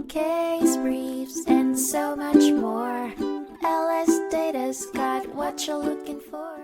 case briefs, and so much more. LSData's got what you're looking for.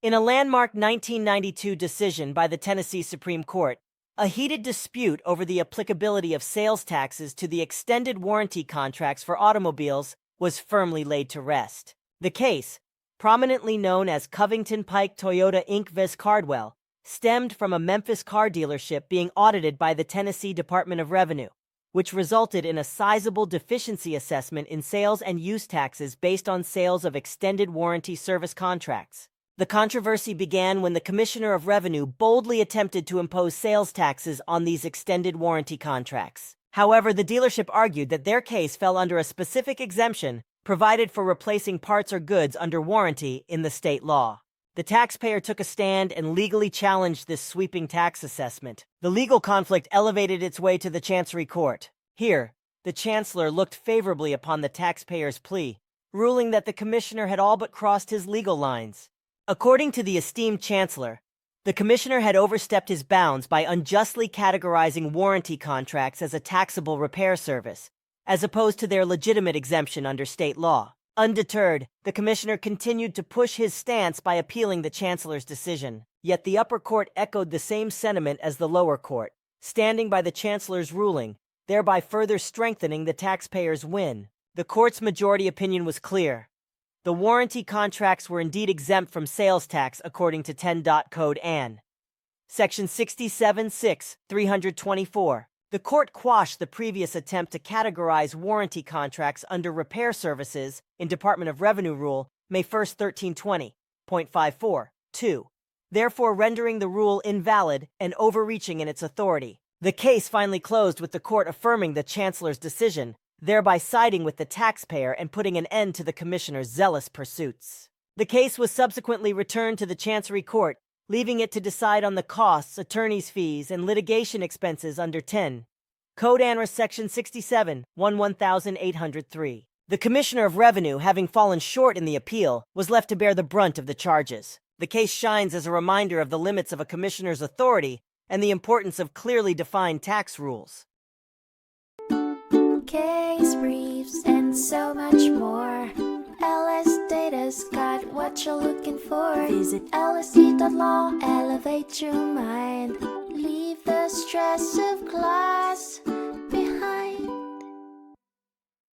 In a landmark 1992 decision by the Tennessee Supreme Court, a heated dispute over the applicability of sales taxes to the extended warranty contracts for automobiles was firmly laid to rest. The case, prominently known as Covington Pike Toyota Inc. vs. Cardwell, stemmed from a Memphis car dealership being audited by the Tennessee Department of Revenue, which resulted in a sizable deficiency assessment in sales and use taxes based on sales of extended warranty service contracts. The controversy began when the Commissioner of Revenue boldly attempted to impose sales taxes on these extended warranty contracts. However, the dealership argued that their case fell under a specific exemption provided for replacing parts or goods under warranty in the state law. The taxpayer took a stand and legally challenged this sweeping tax assessment. The legal conflict elevated its way to the Chancery Court. Here, the Chancellor looked favorably upon the taxpayer's plea, ruling that the Commissioner had all but crossed his legal lines. According to the esteemed Chancellor, the Commissioner had overstepped his bounds by unjustly categorizing warranty contracts as a taxable repair service, as opposed to their legitimate exemption under state law. Undeterred, the Commissioner continued to push his stance by appealing the Chancellor's decision. Yet the upper court echoed the same sentiment as the lower court, standing by the Chancellor's ruling, thereby further strengthening the taxpayer's win. The court's majority opinion was clear. The warranty contracts were indeed exempt from sales tax according to 10. Code Ann. Section 67(6), 324. The court quashed the previous attempt to categorize warranty contracts under repair services in Department of Revenue Rule May 1, 1320.54(2), therefore rendering the rule invalid and overreaching in its authority. The case finally closed with the court affirming the Chancellor's decision, thereby siding with the taxpayer and putting an end to the Commissioner's zealous pursuits. The case was subsequently returned to the Chancery Court, leaving it to decide on the costs, attorney's fees, and litigation expenses under 10. Code Ann. Section 67, 1803. The Commissioner of Revenue, having fallen short in the appeal, was left to bear the brunt of the charges. The case shines as a reminder of the limits of a commissioner's authority and the importance of clearly defined tax rules. Case briefs, and so much more. LSData's got what you're looking for. Visit LSD.law, elevate your mind. Leave the stress of class.